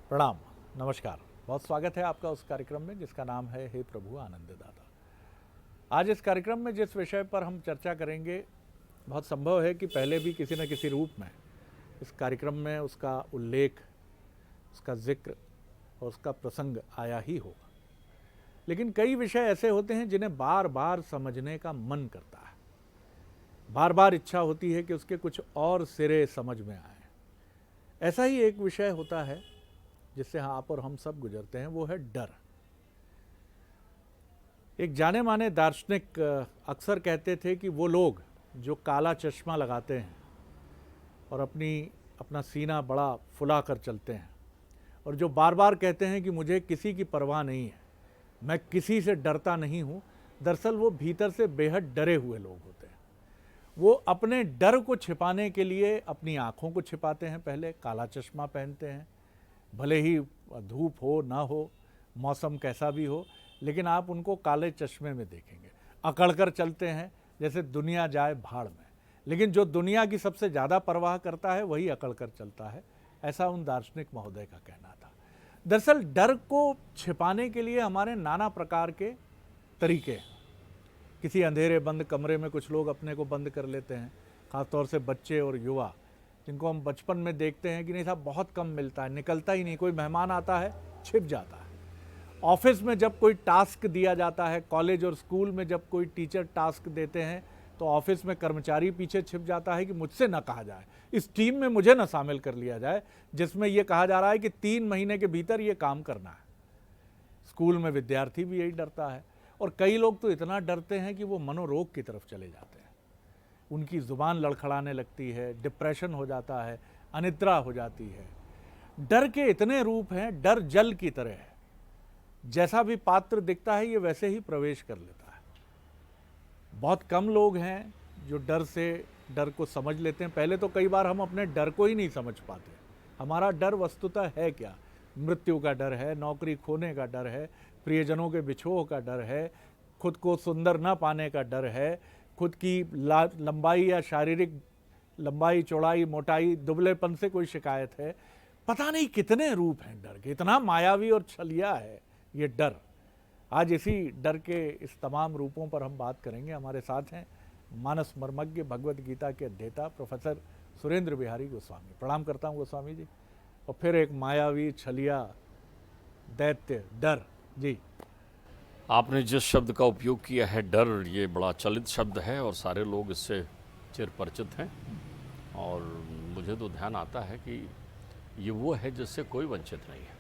प्रणाम, नमस्कार। बहुत स्वागत है आपका उस कार्यक्रम में जिसका नाम है हे प्रभु आनंददाता। आज इस कार्यक्रम में जिस विषय पर हम चर्चा करेंगे, बहुत संभव है कि पहले भी किसी न किसी रूप में इस कार्यक्रम में उसका उल्लेख, उसका जिक्र और उसका प्रसंग आया ही होगा। लेकिन कई विषय ऐसे होते हैं जिन्हें बार बार समझने का मन करता है, बार बार इच्छा होती है कि उसके कुछ और सिरे समझ में आए। ऐसा ही एक विषय होता है जिससे आप और हम सब गुजरते हैं, वो है डर। एक जाने माने दार्शनिक अक्सर कहते थे कि वो लोग जो काला चश्मा लगाते हैं और अपना सीना बड़ा फुला कर चलते हैं और जो बार बार कहते हैं कि मुझे किसी की परवाह नहीं है, मैं किसी से डरता नहीं हूँ, दरअसल वो भीतर से बेहद डरे हुए लोग होते हैं। वो अपने डर को छिपाने के लिए अपनी आँखों को छिपाते हैं, पहले काला चश्मा पहनते हैं, भले ही धूप हो ना हो, मौसम कैसा भी हो, लेकिन आप उनको काले चश्मे में देखेंगे। अकड़कर चलते हैं जैसे दुनिया जाए भाड़ में, लेकिन जो दुनिया की सबसे ज़्यादा परवाह करता है वही अकड़कर चलता है, ऐसा उन दार्शनिक महोदय का कहना था। दरअसल डर को छिपाने के लिए हमारे नाना प्रकार के तरीके हैं। किसी अंधेरे बंद कमरे में कुछ लोग अपने को बंद कर लेते हैं, ख़ासतौर से बच्चे और युवा, जिनको हम बचपन में देखते हैं कि नहीं साहब बहुत कम मिलता है, निकलता ही नहीं, कोई मेहमान आता है छिप जाता है। ऑफिस में जब कोई टास्क दिया जाता है, कॉलेज और स्कूल में जब कोई टीचर टास्क देते हैं तो ऑफिस में कर्मचारी पीछे छिप जाता है कि मुझसे ना कहा जाए, इस टीम में मुझे ना शामिल कर लिया जाए जिसमें यह कहा जा रहा है कि 3 महीने के भीतर ये काम करना है। स्कूल में विद्यार्थी भी यही डरता है और कई लोग तो इतना डरते हैं कि वो मनोरोग की तरफ चले जाते हैं। उनकी ज़ुबान लड़खड़ाने लगती है, डिप्रेशन हो जाता है, अनिद्रा हो जाती है। डर के इतने रूप हैं, डर जल की तरह है, जैसा भी पात्र दिखता है ये वैसे ही प्रवेश कर लेता है। बहुत कम लोग हैं जो डर को समझ लेते हैं। पहले तो कई बार हम अपने डर को ही नहीं समझ पाते। हमारा डर वस्तुतः है क्या? मृत्यु का डर है, नौकरी खोने का डर है, प्रियजनों के बिछोह का डर है, खुद को सुंदर न पाने का डर है, खुद की लंबाई या शारीरिक लंबाई, चौड़ाई, मोटाई, दुबलेपन से कोई शिकायत है। पता नहीं कितने रूप हैं डर के, इतना मायावी और छलिया है ये डर। आज इसी डर के इस तमाम रूपों पर हम बात करेंगे। हमारे साथ हैं मानस मर्मज्ञ, भगवत गीता के अध्येता प्रोफेसर सुरेंद्र बिहारी गोस्वामी। प्रणाम करता हूँ गोस्वामी जी। और फिर एक मायावी, छलिया, दैत्य डर जी। आपने जिस शब्द का उपयोग किया है डर, ये बड़ा चलित शब्द है और सारे लोग इससे चिर परिचित हैं। और मुझे तो ध्यान आता है कि ये वो है जिससे कोई वंचित नहीं है।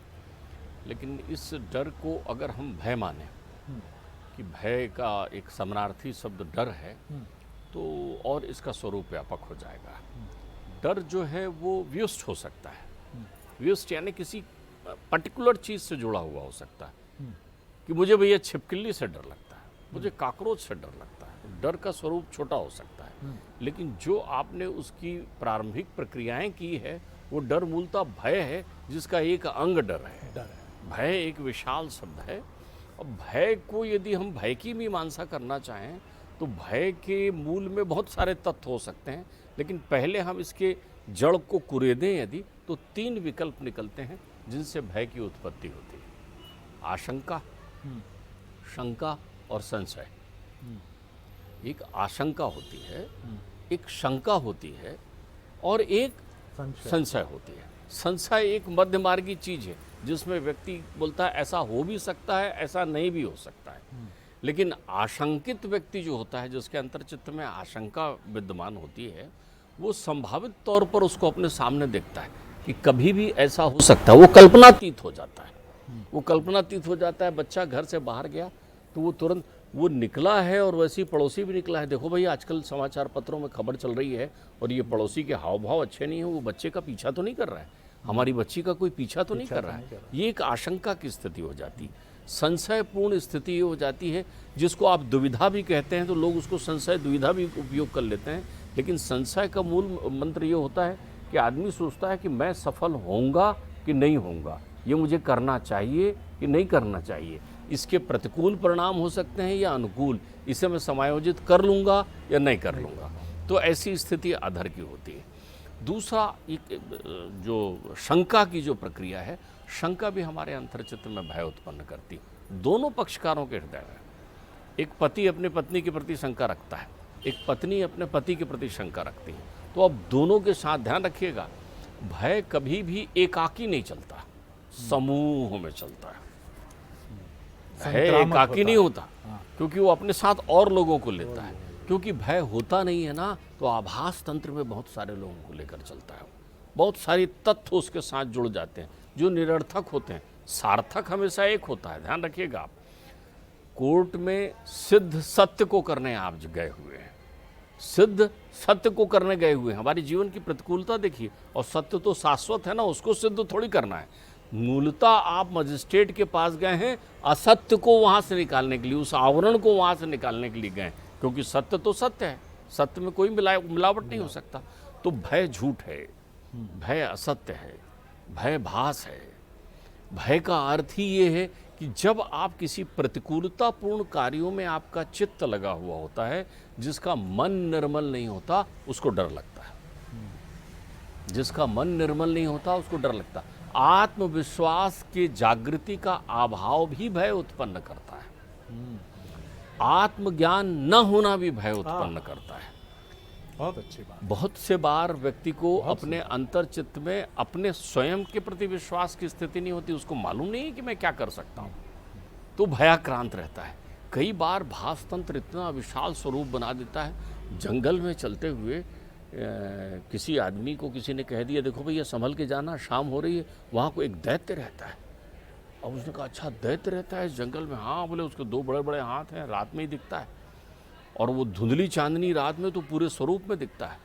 लेकिन इस डर को अगर हम भय माने कि भय का एक समानार्थी शब्द डर है, तो और इसका स्वरूप व्यापक हो जाएगा। डर जो है वो व्युष्ट हो सकता है। व्युष्ट यानी किसी पर्टिकुलर चीज़ से जुड़ा हुआ हो सकता है कि मुझे भैया छिपकली से डर लगता है, मुझे काकरोच से डर लगता है। डर का स्वरूप छोटा हो सकता है, लेकिन जो आपने उसकी प्रारंभिक प्रक्रियाएं की है वो डर मूलतः भय है, जिसका एक अंग डर है। भय एक विशाल शब्द है और भय को यदि हम भय की मीमांसा करना चाहें तो भय के मूल में बहुत सारे तत्व हो सकते हैं, लेकिन पहले हम इसके जड़ को कुरेदें यदि, तो 3 विकल्प निकलते हैं जिनसे भय की उत्पत्ति होती है। आशंका, शंका और संशय। एक आशंका होती है, एक शंका होती है और एक संशय होती है। संशय एक मध्यमार्गी चीज है जिसमें व्यक्ति बोलता है ऐसा हो भी सकता है, ऐसा नहीं भी हो सकता है। लेकिन आशंकित व्यक्ति जो होता है, जिसके अंतर्चित्त में आशंका विद्यमान होती है, वो संभावित तौर पर उसको अपने सामने देखता है कि कभी भी ऐसा हो सकता है। वो कल्पनातीत हो जाता है। वो कल्पनातीत हो जाता है। बच्चा घर से बाहर गया तो वो तुरंत वो निकला है और वैसे ही पड़ोसी भी निकला है। देखो भाई, आजकल समाचार पत्रों में खबर चल रही है और ये पड़ोसी के हाव भाव अच्छे नहीं है, वो बच्चे का पीछा तो नहीं कर रहा है, हमारी बच्ची का कोई पीछा तो नहीं कर रहा है। ये एक आशंका की स्थिति हो जाती है। संशयपूर्ण स्थिति ये हो जाती है जिसको आप दुविधा भी कहते हैं, तो लोग उसको संशय दुविधा भी उपयोग कर लेते हैं। लेकिन संशय का मूल मंत्र ये होता है कि आदमी सोचता है कि मैं सफल होऊंगा कि नहीं होऊंगा, ये मुझे करना चाहिए कि नहीं करना चाहिए, इसके प्रतिकूल परिणाम हो सकते हैं या अनुकूल, इसे मैं समायोजित कर लूँगा या नहीं कर लूँगा। तो ऐसी स्थिति अधर की होती है। दूसरा एक जो शंका की जो प्रक्रिया है, शंका भी हमारे अंतर्चित्त में भय उत्पन्न करती, दोनों पक्षकारों के हृदय में। एक पति अपने पत्नी के प्रति शंका रखता है, एक पत्नी अपने पति के प्रति शंका रखती है। तो अब दोनों के साथ ध्यान रखिएगा, भय कभी भी एकाकी नहीं चलता, समूह में चलता है। भय संक्रामक एकाकी नहीं होता, हाँ। क्योंकि वो अपने साथ और लोगों को लेता है। क्योंकि भय होता नहीं है ना, तो आभास तंत्र में बहुत सारे लोगों को लेकर चलता है। बहुत सारे तथ्य उसके साथ जुड़ जाते हैं जो निरर्थक होते हैं। सार्थक हमेशा एक होता है, ध्यान रखिएगा आप। कोर्ट में सिद्ध सत्य को करने आप गए हुए हैं, सिद्ध सत्य को करने गए हुए हैं। हमारी जीवन की प्रतिकूलता देखिए, और सत्य तो शाश्वत है ना, उसको सिद्ध थोड़ी करना है। मूलतः आप मजिस्ट्रेट के पास गए हैं असत्य को वहाँ से निकालने के लिए, उस आवरण को वहाँ से निकालने के लिए गए, क्योंकि सत्य तो सत्य है, सत्य में कोई मिलावट नहीं हो सकता। तो भय झूठ है, भय असत्य है, भय भास है। भय का अर्थ ही ये है कि जब आप किसी प्रतिकूलतापूर्ण कार्यों में आपका चित्त लगा हुआ होता है, जिसका मन निर्मल नहीं होता, उसको डर लगता है। जिसका मन निर्मल नहीं होता, उसको डर लगता है। आत्मविश्वास के जागृति का अभाव भी भय उत्पन्न करता है। आत्मज्ञान न होना भी भय उत्पन्न करता है। बहुत अच्छी बात। बहुत से बार व्यक्ति को अपने अंतर्चित्त में अपने स्वयं के प्रति विश्वास की स्थिति नहीं होती, उसको मालूम नहीं है कि मैं क्या कर सकता हूँ, तो भयाक्रांत रहता है। कई बार भास तंत्र इतना विशाल स्वरूप बना देता है। जंगल में चलते हुए किसी आदमी को किसी ने कह दिया, देखो भैया संभल के जाना, शाम हो रही है, वहाँ को एक दैत्य रहता है। अब उसने कहा, अच्छा दैत्य रहता है इस जंगल में? हाँ। बोले उसके 2 बड़े बड़े हाथ हैं, रात में ही दिखता है, और वो धुंधली चांदनी रात में तो पूरे स्वरूप में दिखता है।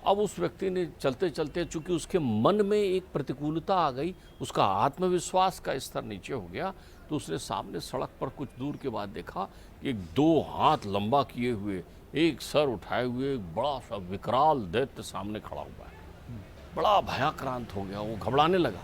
अब उस व्यक्ति ने चलते चलते, चूंकि उसके मन में एक प्रतिकूलता आ गई, उसका आत्मविश्वास का स्तर नीचे हो गया, तो उसने सामने सड़क पर कुछ दूर के बाद देखा कि 2 हाथ लंबा किए हुए, एक सर उठाए हुए एक बड़ा सा विकराल दैत्य सामने खड़ा हुआ है। बड़ा भयाक्रांत हो गया, वो घबराने लगा।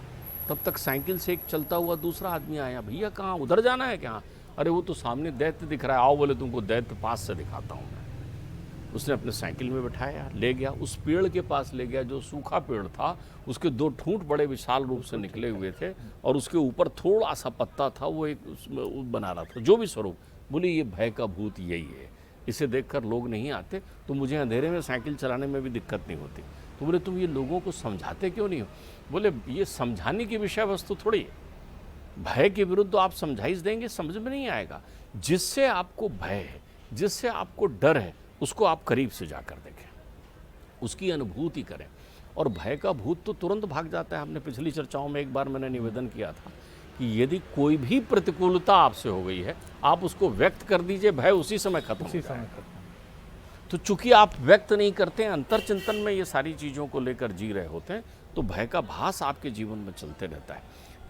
तब तक साइकिल से एक चलता हुआ दूसरा आदमी आया, भैया कहाँ, उधर जाना है क्या? अरे वो तो सामने दैत्य दिख रहा है, आओ, बोले तुमको दैत्य पास से दिखाता हूँ मैं। उसने अपने साइकिल में बैठाया, ले गया, उस पेड़ के पास ले गया जो सूखा पेड़ था। उसके 2 ठूंठ बड़े विशाल रूप से निकले हुए थे, और उसके ऊपर थोड़ा सा पत्ता था, वो एक उसमें बना रहा था जो भी स्वरूप। बोले ये भय का भूत यही है, इसे देखकर लोग नहीं आते, तो मुझे अंधेरे में साइकिल चलाने में भी दिक्कत नहीं होती। तो बोले तुम ये लोगों को समझाते क्यों नहीं हो? बोले ये समझाने की विषय वस्तु थोड़ी है, भय के विरुद्ध तो आप समझाइश देंगे, समझ में नहीं आएगा। जिससे आपको भय है, जिससे आपको डर है, उसको आप करीब से जाकर देखें, उसकी अनुभूति करें, और भय का भूत तो तुरंत भाग जाता है। हमने पिछली चर्चाओं में एक बार मैंने निवेदन किया था कि यदि कोई भी प्रतिकूलता आपसे हो गई है, आप उसको व्यक्त कर दीजिए, भय उसी समय खत्म हो जाएगा। तो चूंकि आप व्यक्त नहीं करते हैं, अंतर्चिंतन में ये सारी चीज़ों को लेकर जी रहे होते हैं, तो भय का भास आपके जीवन में चलते रहता है।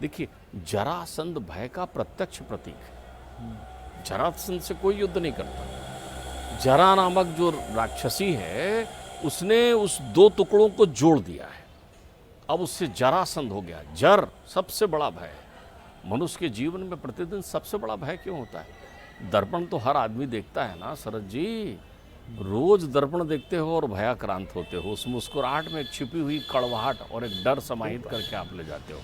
देखिए, जरासंध भय का प्रत्यक्ष प्रतीक है। जरासंध से कोई युद्ध नहीं करता। जरा नामक जो राक्षसी है, उसने उस 2 टुकड़ों को जोड़ दिया है। अब उससे जरासंध हो गया। जर सबसे बड़ा भय है। मनुष्य के जीवन में प्रतिदिन सबसे बड़ा भय क्यों होता है? दर्पण तो हर आदमी देखता है ना शरद जी, रोज दर्पण देखते हो और भयाक्रांत होते हो। उस मुस्कुराहट में एक छिपी हुई कड़वाहट और एक डर समाहित करके आप ले जाते हो,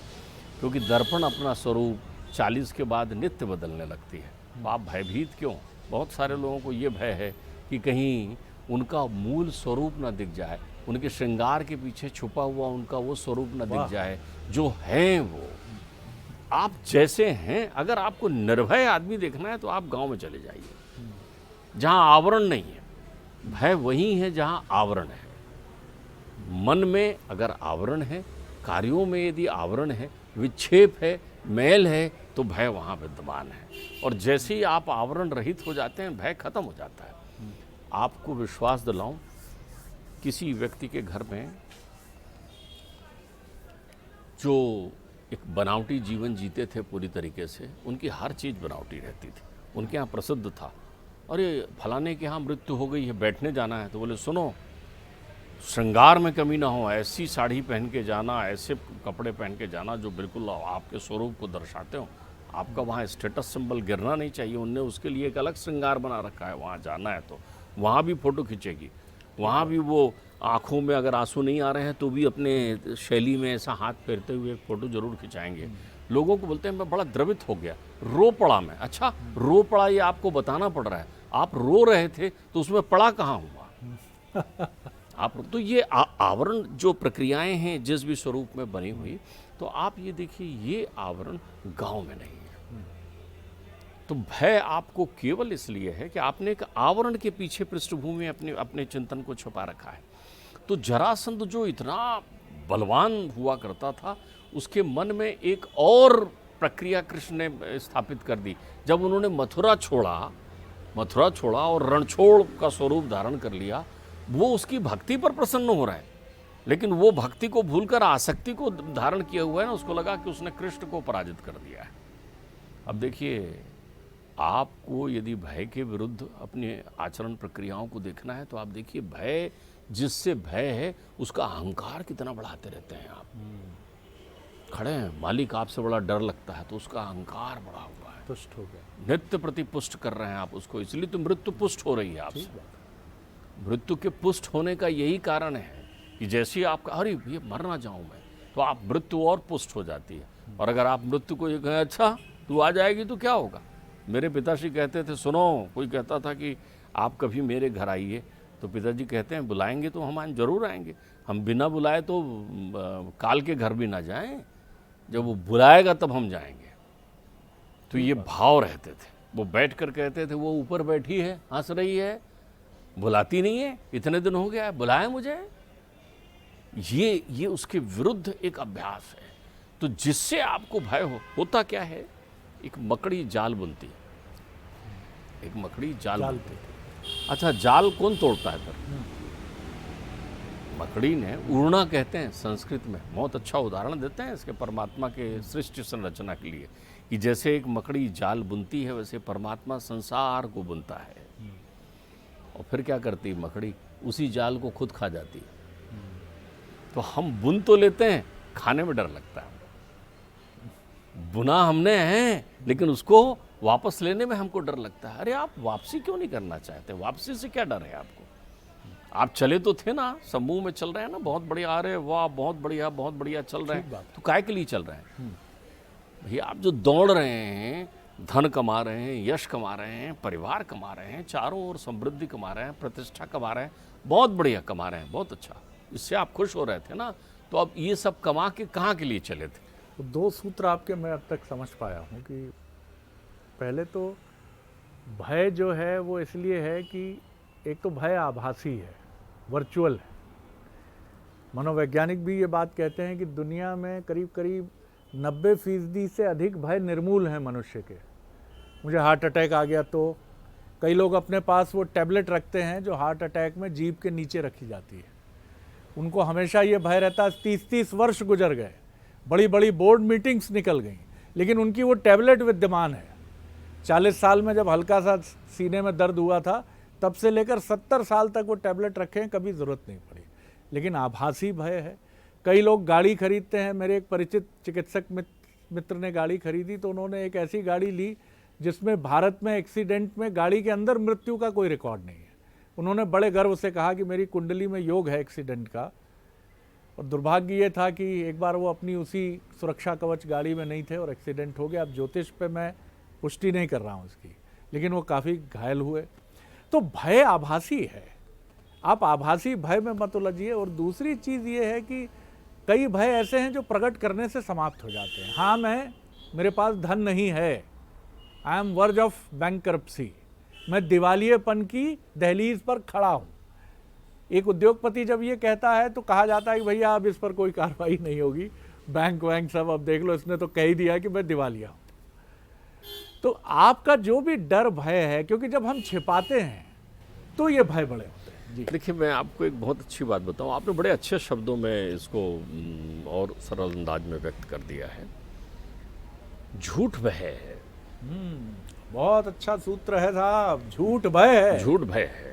क्योंकि दर्पण अपना स्वरूप 40 के बाद नित्य बदलने लगती है। तो आप भयभीत क्यों? बहुत सारे लोगों को ये भय है कि कहीं उनका मूल स्वरूप ना दिख जाए, उनके श्रृंगार के पीछे छुपा हुआ उनका वो स्वरूप ना दिख जाए जो हैं वो। आप जैसे हैं, अगर आपको निर्भय आदमी देखना है तो आप गांव में चले जाइए, जहां आवरण नहीं है। भय वही है जहां आवरण है। मन में अगर आवरण है, कार्यों में यदि आवरण है, विक्षेप है, मैल है, तो भय वहाँ विद्यमान है। और जैसे ही आप आवरण रहित हो जाते हैं, भय खत्म हो जाता है। आपको विश्वास दिलाऊं, किसी व्यक्ति के घर में जो एक बनावटी जीवन जीते थे पूरी तरीके से, उनकी हर चीज़ बनावटी रहती थी। उनके यहाँ प्रसिद्ध था, अरे फलाने के यहाँ मृत्यु हो गई है, बैठने जाना है। तो बोले सुनो, श्रृंगार में कमी ना हो, ऐसी साड़ी पहन के जाना, ऐसे कपड़े पहन के जाना जो बिल्कुल आपके स्वरूप को दर्शाते हो। आपका वहाँ स्टेटस सिंबल गिरना नहीं चाहिए। उनने उसके लिए एक अलग श्रृंगार बना रखा है। वहाँ जाना है तो वहाँ भी फ़ोटो खींचेगी, वहाँ भी वो आँखों में अगर आंसू नहीं आ रहे हैं तो भी अपने शैली में ऐसा हाथ फेरते हुए एक फ़ोटो ज़रूर खिंचाएंगे। लोगों को बोलते हैं मैं बड़ा द्रवित हो गया, रो पड़ा मैं। अच्छा, रो पड़ा ये आपको बताना पड़ रहा है, आप रो रहे थे तो उसमें पड़ा कहाँ हुआ? आप तो ये आवरण जो प्रक्रियाएं हैं जिस भी स्वरूप में बनी हुई, तो आप ये देखिए ये आवरण गांव में नहीं है। तो भय आपको केवल इसलिए है कि आपने एक आवरण के पीछे पृष्ठभूमि में अपने अपने चिंतन को छुपा रखा है। तो जरासंध जो इतना बलवान हुआ करता था, उसके मन में एक और प्रक्रिया कृष्ण ने स्थापित कर दी। जब उन्होंने मथुरा छोड़ा और रणछोड़ का स्वरूप धारण कर लिया, वो उसकी भक्ति पर प्रसन्न हो रहा है, लेकिन वो भक्ति को भूलकर आसक्ति को धारण किया हुआ है ना, उसको लगा कि उसने कृष्ण को पराजित कर दिया है। अब देखिए, आपको यदि भय के विरुद्ध अपने आचरण प्रक्रियाओं को देखना है तो आप देखिए भय, जिससे भय है उसका अहंकार कितना बढ़ाते रहते हैं आप। खड़े हैं, मालिक आपसे बड़ा डर लगता है तो उसका अहंकार बढ़ा हुआ है, तुष्ट हो गया, नित्य प्रति पुष्ट कर रहे हैं आप उसको, इसलिए तो मृत्यु पुष्ट हो रही है आपसे। मृत्यु के पुष्ट होने का यही कारण है कि जैसे ही आपका अरे ये मर ना जाऊं मैं, तो आप मृत्यु और पुष्ट हो जाती है। और अगर आप मृत्यु को ये कहें अच्छा तू आ जाएगी तो क्या होगा। मेरे पिताश्री कहते थे, सुनो, कोई कहता था कि आप कभी मेरे घर आइए, तो पिताजी कहते हैं बुलाएंगे तो हम जरूर आएंगे, हम बिना बुलाए तो काल के घर भी ना जाएं, जब वो बुलाएगा तब हम जाएंगे। तो ये भाव रहते थे। वो बैठ कर कहते थे वो ऊपर बैठी है, हंस रही है, बुलाती नहीं है, इतने दिन हो गया है, बुलाए मुझे। ये उसके विरुद्ध एक अभ्यास है। तो जिससे आपको भय होता क्या है, एक मकड़ी जाल बुनती है, एक मकड़ी जाल बुनती है। अच्छा, जाल कौन तोड़ता है फिर? मकड़ी ने। उड़ना कहते हैं संस्कृत में, बहुत अच्छा उदाहरण देते हैं इसके परमात्मा के सृष्टि संरचना के लिए, कि जैसे एक मकड़ी जाल बुनती है वैसे परमात्मा संसार को बुनता है। और फिर क्या करती है मकड़ी? उसी जाल को खुद खा जाती है। तो हम बुन तो लेते हैं, खाने में डर लगता है। बुना हमने है, लेकिन उसको वापस लेने में हमको डर लगता है। अरे आप वापसी क्यों नहीं करना चाहते? वापसी से क्या डर है आपको? आप चले तो थे ना, समूह में चल रहे हैं ना, बहुत बढ़िया, अरे वाह बहुत बढ़िया चल रहे हैं, तो काय के लिए चल रहे हैं भैया? आप जो दौड़ रहे हैं, धन कमा रहे हैं, यश कमा रहे हैं, परिवार कमा रहे हैं, चारों ओर समृद्धि कमा रहे हैं, प्रतिष्ठा कमा रहे हैं, बहुत बढ़िया कमा रहे हैं, बहुत अच्छा, इससे आप खुश हो रहे थे ना। तो अब ये सब कमा के कहाँ के लिए चले थे? तो दो सूत्र आपके मैं अब तक समझ पाया हूँ कि पहले तो भय जो है वो इसलिए है कि एक तो भय आभासी है, वर्चुअल है। मनोवैज्ञानिक भी ये बात कहते हैं कि दुनिया में करीब करीब 90% से अधिक भय निर्मूल हैं मनुष्य के। मुझे हार्ट अटैक आ गया तो कई लोग अपने पास वो टैबलेट रखते हैं जो हार्ट अटैक में जीभ के नीचे रखी जाती है। उनको हमेशा ये भय रहता है, 30-30 वर्ष गुजर गए, बड़ी बड़ी बोर्ड मीटिंग्स निकल गई, लेकिन उनकी वो टैबलेट विद्यमान है। 40 साल में जब हल्का सा सीने में दर्द हुआ था, तब से लेकर 70 साल तक वो टैबलेट रखे हैं, कभी ज़रूरत नहीं पड़ी। लेकिन आभासी भय है। कई लोग गाड़ी खरीदते हैं। मेरे एक परिचित चिकित्सक मित्र ने गाड़ी खरीदी, तो उन्होंने एक ऐसी गाड़ी ली जिसमें भारत में एक्सीडेंट में गाड़ी के अंदर मृत्यु का कोई रिकॉर्ड नहीं है। उन्होंने बड़े गर्व से कहा कि मेरी कुंडली में योग है एक्सीडेंट का। और दुर्भाग्य ये था कि एक बार वो अपनी उसी सुरक्षा कवच गाड़ी में नहीं थे और एक्सीडेंट हो गया। अब ज्योतिष पे मैं पुष्टि नहीं कर रहा हूँ इसकी, लेकिन वो काफ़ी घायल हुए। तो भय आभासी है, आप आभासी भय में मत उलझिए। और दूसरी चीज़ ये है कि कई भय ऐसे हैं जो प्रकट करने से समाप्त हो जाते हैं। हाँ, मेरे पास धन नहीं है, I am verge of bankruptcy, मैं दिवालियेपन की दहलीज पर खड़ा हूँ। एक उद्योगपति जब ये कहता है तो कहा जाता है कि भैया अब इस पर कोई कार्रवाई नहीं होगी, बैंक वैंक सब अब देख लो, इसने तो कह ही दिया कि मैं दिवालिया हूँ। तो आपका जो भी डर भय है, क्योंकि जब हम छिपाते हैं तो ये भय बड़े होते हैं। जी देखिए, मैं आपको एक बहुत अच्छी बात बताऊं, आपने बड़े अच्छे शब्दों में इसको और सरल अंदाज में व्यक्त कर दिया है। झूठ भय है। बहुत अच्छा सूत्र है साहब, झूठ भय है। झूठ भय है।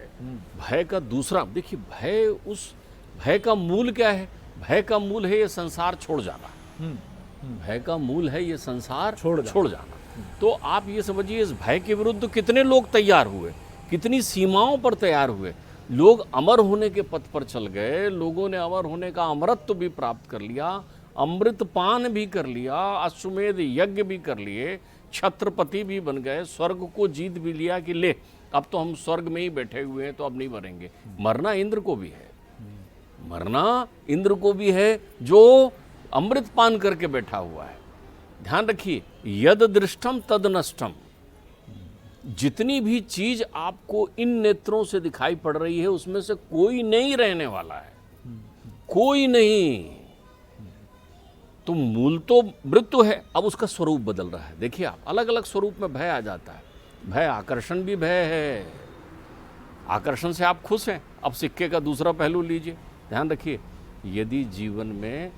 भय का दूसरा, देखिए भय, उस भय का मूल क्या है? भय का मूल है ये संसार छोड़ जाना। भय का मूल है ये संसार छोड़ जाना। तो आप ये समझिए, इस भय के विरुद्ध कितने लोग तैयार हुए, कितनी सीमाओं पर तैयार हुए। लोग अमर होने के पथ पर चल गए, लोगों ने अमर होने का अमरत्व भी प्राप्त कर लिया, अमृत पान भी कर लिया, अश्वमेध यज्ञ भी कर लिए, छत्रपति भी बन गए, स्वर्ग को जीत भी लिया कि ले अब तो हम स्वर्ग में ही बैठे हुए हैं, तो अब नहीं मरेंगे। मरना इंद्र को भी है, मरना इंद्र को भी है जो अमृत पान करके बैठा हुआ है। ध्यान रखिए, यद दृष्टम तद नष्टम। जितनी भी चीज आपको इन नेत्रों से दिखाई पड़ रही है उसमें से कोई नहीं रहने वाला है, कोई नहीं। तो मूल तो मृत्यु है, अब उसका स्वरूप बदल रहा है। देखिए आप, अलग अलग स्वरूप में भय आ जाता है। भय आकर्षण भी भय है, आकर्षण से आप खुश हैं। अब सिक्के का दूसरा पहलू लीजिए, ध्यान रखिए, यदि जीवन में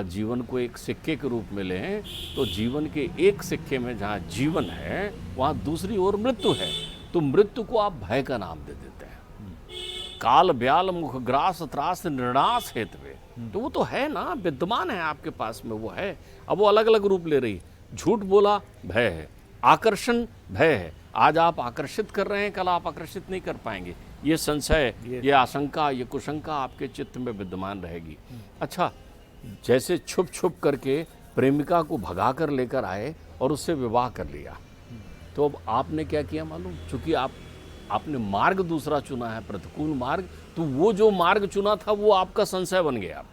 जीवन को एक सिक्के के रूप में लें तो जीवन के एक सिक्के में जहाँ जीवन है वहाँ दूसरी ओर मृत्यु है, तो मृत्यु को आप भय का नाम दे देते हैं। काल ब्याल मुख ग्रास त्रास निर्णास हेतवे, तो वो तो है ना, विद्यमान है आपके पास में, वो है। अब वो अलग अलग रूप ले रही। झूठ बोला भय है, आकर्षण भय है। आज आप आकर्षित कर रहे हैं, कल आप आकर्षित नहीं कर पाएंगे। ये संशय, ये आशंका, ये कुशंका आपके चित्त में विद्यमान रहेगी। अच्छा, जैसे छुप छुप करके प्रेमिका को भगा कर लेकर आए और उससे विवाह कर लिया, तो अब आपने क्या किया मालूम? चूंकि आपने मार्ग दूसरा चुना है, प्रतिकूल मार्ग, तो वो जो मार्ग चुना था वो आपका संशय बन गया।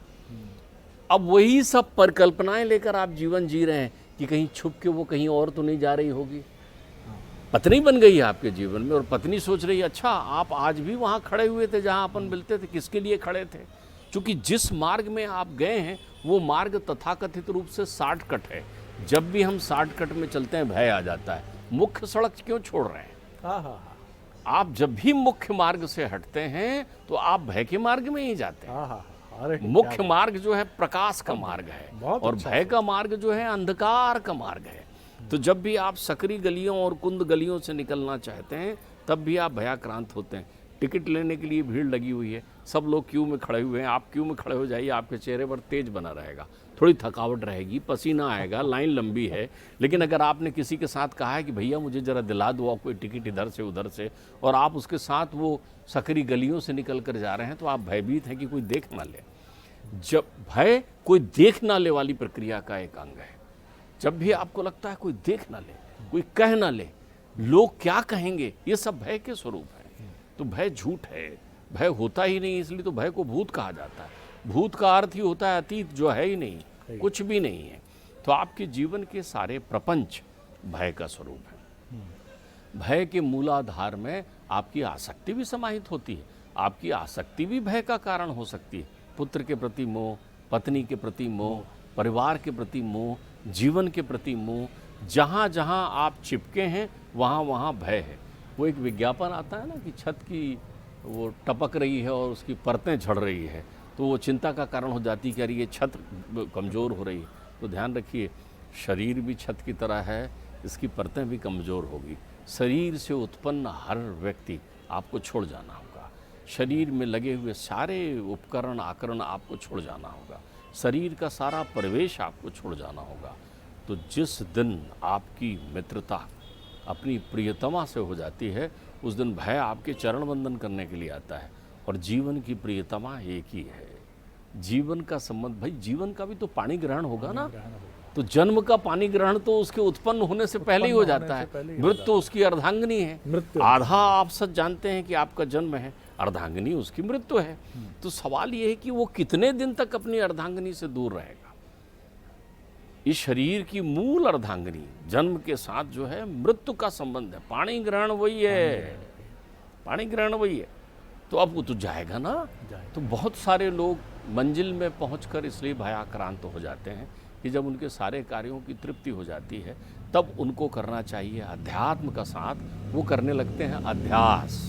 अब वही सब परिकल्पनाएं लेकर आप जीवन जी रहे हैं कि कहीं छुप के वो कहीं और तो नहीं जा रही होगी। पत्नी बन गई है आपके जीवन में, और पत्नी सोच रही है अच्छा आप आज भी वहाँ खड़े हुए थे जहाँ अपन मिलते थे, किसके लिए खड़े थे? क्योंकि जिस मार्ग में आप गए हैं वो मार्ग तथाकथित रूप से शॉर्टकट है। जब भी हम शॉर्टकट में चलते हैं भय आ जाता है। मुख्य सड़क क्यों छोड़ रहे हैं? आप जब भी मुख्य मार्ग से हटते हैं तो आप भय के मार्ग में ही जाते हैं। मुख्य मार्ग जो है प्रकाश का मार्ग है, और भय का मार्ग जो है अंधकार का मार्ग है। तो जब भी आप सकरी गलियों और कुंद गलियों से निकलना चाहते हैं तब भी आप भयाक्रांत होते हैं। टिकट लेने के लिए भीड़ लगी हुई है, सब लोग क्यू में खड़े हुए हैं, आप क्यू में खड़े हो जाइए, आपके चेहरे पर तेज बना रहेगा, थोड़ी थकावट रहेगी, पसीना आएगा, लाइन लंबी है। लेकिन अगर आपने किसी के साथ कहा है कि भैया मुझे ज़रा दिला दो कोई टिकट इधर से उधर से, और आप उसके साथ वो सकरी गलियों से निकल कर जा रहे हैं, तो आप भयभीत हैं कि कोई देख ना ले। जब भय कोई देख ना ले वाली प्रक्रिया का एक अंग है। जब भी आपको लगता है कोई देख ना ले, कोई कह ना ले, लोग क्या कहेंगे, ये सब भय के स्वरूप है। तो भय झूठ है, भय होता ही नहीं, इसलिए तो भय को भूत कहा जाता है। भूत का अर्थ ही होता है अतीत, जो है ही नहीं, कुछ भी नहीं है। तो आपके जीवन के सारे प्रपंच भय का स्वरूप है। भय के मूलाधार में आपकी आसक्ति भी समाहित होती है। आपकी आसक्ति भी भय का कारण हो सकती है। पुत्र के प्रति मोह, पत्नी के प्रति मोह, परिवार के प्रति मोह, जीवन के प्रति मोह। जहाँ जहाँ आप चिपके हैं वहाँ वहाँ भय है। वो एक विज्ञापन आता है ना कि छत की वो टपक रही है और उसकी परतें झड़ रही है, तो वो चिंता का कारण हो जाती है कि अरे ये छत कमज़ोर हो रही है। तो ध्यान रखिए, शरीर भी छत की तरह है, इसकी परतें भी कमज़ोर होगी। शरीर से उत्पन्न हर व्यक्ति आपको छोड़ जाना होगा। शरीर में लगे हुए सारे उपकरण आकरण आपको छोड़ जाना होगा। शरीर का सारा परिवेश आपको छोड़ जाना होगा। तो जिस दिन आपकी मित्रता अपनी प्रियतमा से हो जाती है, उस दिन भय आपके चरण वंदन करने के लिए आता है। और जीवन की प्रियतमा एक ही है। जीवन का संबंध, भाई जीवन का भी तो पानी ग्रहण होगा ना। तो जन्म का पानी ग्रहण तो उसके उत्पन्न होने से पहले ही हो जाता है। मृत्यु उसकी अर्धांगिनी है। आधा आप सच जानते हैं कि आपका जन्म है, अर्धांगिनी उसकी मृत्यु है। तो सवाल ये है कि वो कितने दिन तक अपनी अर्धांगिनी से दूर रहेगा। इस शरीर की मूल अर्धांगिनी जन्म के साथ जो है मृत्यु का संबंध है। पानी ग्रहण वही है, पानी ग्रहण वही है। तो अब वो तो जाएगा ना। तो बहुत सारे लोग मंजिल में पहुंचकर इसलिए भयाक्रांत हो जाते हैं कि जब उनके सारे कार्यों की तृप्ति हो जाती है तब उनको करना चाहिए अध्यात्म का साथ। वो करने लगते हैं अध्यास।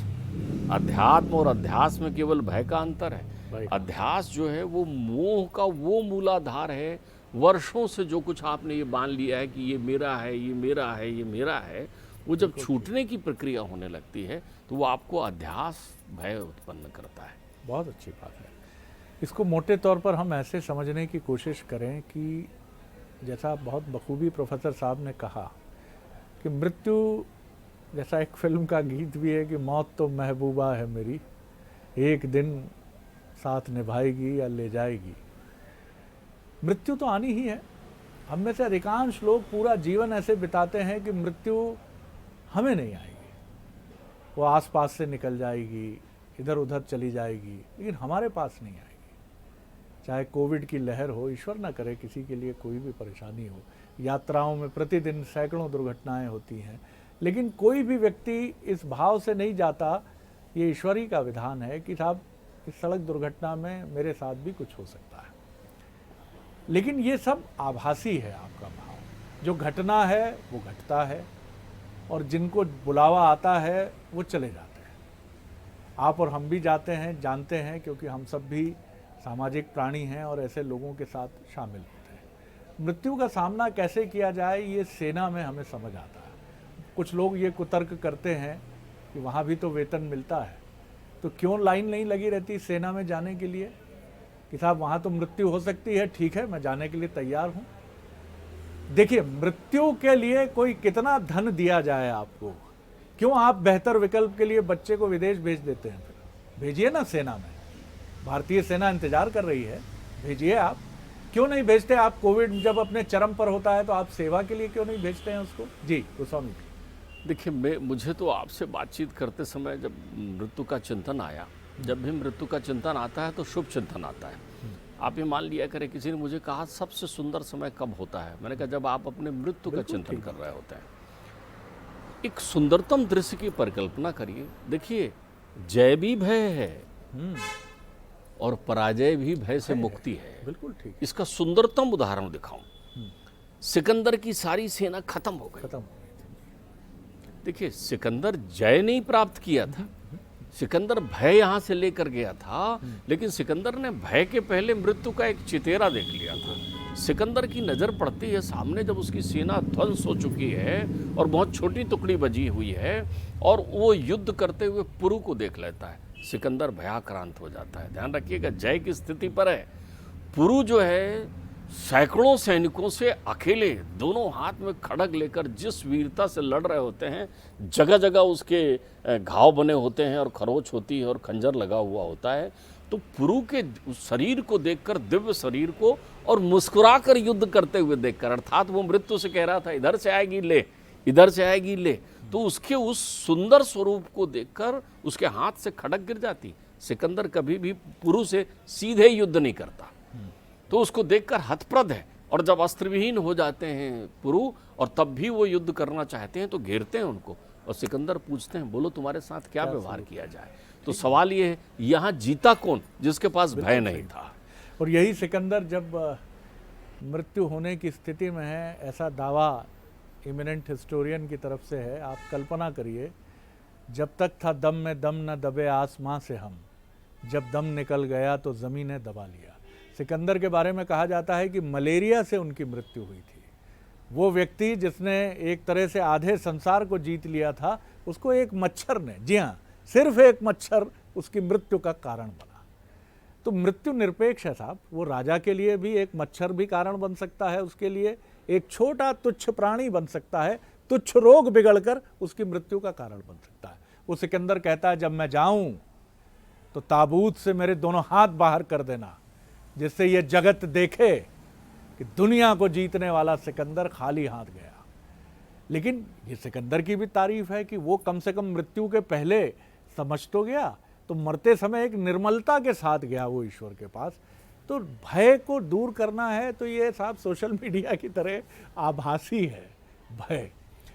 अध्यात्म और अध्यास में केवल भय का अंतर है। अध्यास जो है वो मोह का वो मूलाधार है। वर्षों से जो कुछ आपने ये मान लिया है कि ये मेरा है, ये मेरा है, ये मेरा है, वो जब छूटने की प्रक्रिया होने लगती है तो वो आपको अध्यास भय उत्पन्न करता है। बहुत अच्छी बात है। इसको मोटे तौर पर हम ऐसे समझने की कोशिश करें कि जैसा बहुत बखूबी प्रोफेसर साहब ने कहा कि मृत्यु, जैसा एक फिल्म का गीत भी है कि मौत तो महबूबा है मेरी, एक दिन साथ निभाएगी या ले जाएगी। मृत्यु तो आनी ही है। हम में से अधिकांश लोग पूरा जीवन ऐसे बिताते हैं कि मृत्यु हमें नहीं आएगी, वो आसपास से निकल जाएगी, इधर उधर चली जाएगी, लेकिन हमारे पास नहीं आएगी। चाहे कोविड की लहर हो, ईश्वर ना करे किसी के लिए कोई भी परेशानी हो, यात्राओं में प्रतिदिन सैकड़ों दुर्घटनाएं होती हैं, लेकिन कोई भी व्यक्ति इस भाव से नहीं जाता, ये ईश्वर ही का विधान है कि साहब इस सड़क दुर्घटना में मेरे साथ भी कुछ हो सकता है। लेकिन ये सब आभासी है आपका भाव। जो घटना है वो घटता है, और जिनको बुलावा आता है वो चले जाते हैं। आप और हम भी जाते हैं, जानते हैं, क्योंकि हम सब भी सामाजिक प्राणी हैं और ऐसे लोगों के साथ शामिल होते हैं। मृत्यु का सामना कैसे किया जाए, ये सेना में हमें समझ आता है। कुछ लोग ये कुतर्क करते हैं कि वहाँ भी तो वेतन मिलता है, तो क्यों लाइन नहीं लगी रहती सेना में जाने के लिए कि साहब वहाँ तो मृत्यु हो सकती है, ठीक है मैं जाने के लिए तैयार हूँ। देखिए, मृत्यु के लिए कोई कितना धन दिया जाए आपको, क्यों आप बेहतर विकल्प के लिए बच्चे को विदेश भेज देते हैं? फिर भेजिए ना सेना में, भारतीय सेना इंतजार कर रही है, भेजिए आप। क्यों नहीं भेजते आप? कोविड जब अपने चरम पर होता है तो आप सेवा के लिए क्यों नहीं भेजते हैं उसको? जी गोस्वामी जी। देखिए, मुझे तो आपसे बातचीत करते समय जब मृत्यु का चिंतन आया, जब भी मृत्यु का चिंतन आता है तो शुभ चिंतन आता है। आप ये मान लिया करें, किसी ने मुझे कहा सबसे सुंदर समय कब होता है, मैंने कहा जब आप अपने मृत्यु का चिंतन कर रहे होते हैं। एक सुंदरतम दृश्य की परिकल्पना करिए। देखिए, जय भी भय है और पराजय भी भय से मुक्ति है। बिल्कुल ठीक। इसका सुंदरतम उदाहरण दिखाऊं, सिकंदर की सारी सेना खत्म हो गई। देखिए, सिकंदर जय नहीं प्राप्त किया था, सिकंदर भय यहां से लेकर गया था, लेकिन सिकंदर ने भय के पहले मृत्यु का एक चितेरा देख लिया था। सिकंदर की नजर पड़ती है सामने, जब उसकी सेना ध्वंस हो चुकी है और बहुत छोटी टुकड़ी बची हुई है, और वो युद्ध करते हुए पुरु को देख लेता है, सिकंदर भयाक्रांत हो जाता है। ध्यान रखिएगा, जय की स्थिति पर है। पुरु जो है सैकड़ों सैनिकों से अकेले दोनों हाथ में खड़ग लेकर जिस वीरता से लड़ रहे होते हैं, जगह जगह उसके घाव बने होते हैं और खरोच होती है और खंजर लगा हुआ होता है। तो पुरु के उस शरीर को देखकर, दिव्य शरीर को, और मुस्कुराकर युद्ध करते हुए देखकर, अर्थात वो मृत्यु से कह रहा था इधर से आएगी ले, इधर से आएगी ले, तो उसके उस सुंदर स्वरूप को देखकर उसके हाथ से खड़ग गिर जाती। सिकंदर कभी भी पुरु से सीधे युद्ध नहीं करता, तो उसको देखकर हतप्रद है। और जब अस्त्रविहीन हो जाते हैं पुरु, और तब भी वो युद्ध करना चाहते हैं, तो घेरते हैं उनको, और सिकंदर पूछते हैं बोलो तुम्हारे साथ क्या व्यवहार किया जाए। तो सवाल ये है, यहाँ जीता कौन? जिसके पास भय नहीं था। और यही सिकंदर जब मृत्यु होने की स्थिति में है, ऐसा दावा इमिनेंट हिस्टोरियन की तरफ से है। आप कल्पना करिए, जब तक था दम में दम न दबे आसमां से हम, जब दम निकल गया तो ज़मीन ने दबा लिया। सिकंदर के बारे में कहा जाता है कि मलेरिया से उनकी मृत्यु हुई थी। वो व्यक्ति जिसने एक तरह से आधे संसार को जीत लिया था, उसको एक मच्छर ने, जी हाँ, सिर्फ एक मच्छर उसकी मृत्यु का कारण बना। तो मृत्यु निरपेक्ष है साहब। वो राजा के लिए भी एक मच्छर भी कारण बन सकता है, उसके लिए एक छोटा तुच्छ प्राणी बन सकता है, तुच्छ रोग बिगड़कर उसकी मृत्यु का कारण बन सकता है। वो सिकंदर कहता है, जब मैं जाऊं तो ताबूत से मेरे दोनों हाथ बाहर कर देना, जिससे ये जगत देखे कि दुनिया को जीतने वाला सिकंदर खाली हाथ गया। लेकिन ये सिकंदर की भी तारीफ है कि वो कम से कम मृत्यु के पहले समझ तो गया, तो मरते समय एक निर्मलता के साथ गया वो ईश्वर के पास। तो भय को दूर करना है तो ये साहब सोशल मीडिया की तरह आभासी है भय।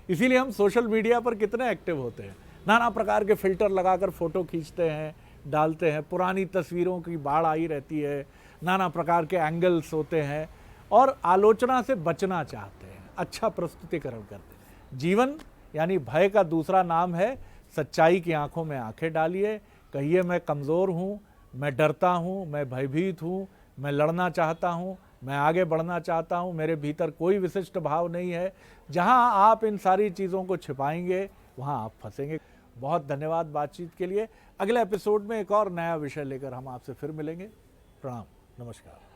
इसीलिए हम सोशल मीडिया पर कितने एक्टिव होते हैं, नाना प्रकार के फिल्टर लगाकर फोटो खींचते हैं, डालते हैं, पुरानी तस्वीरों की बाढ़ आई रहती है, नाना प्रकार के एंगल्स होते हैं, और आलोचना से बचना चाहते हैं, अच्छा प्रस्तुतिकरण करते हैं। जीवन यानी भय का दूसरा नाम है सच्चाई की आंखों में आंखें डालिए, कहिए मैं कमज़ोर हूँ, मैं डरता हूँ, मैं भयभीत हूँ, मैं लड़ना चाहता हूँ, मैं आगे बढ़ना चाहता हूँ, मेरे भीतर कोई विशिष्ट भाव नहीं है। जहाँ आप इन सारी चीज़ों को छिपाएंगे वहाँ आप फंसेंगे। बहुत धन्यवाद बातचीत के लिए। अगले एपिसोड में एक और नया विषय लेकर हम आपसे फिर मिलेंगे। प्रणाम, नमस्कार।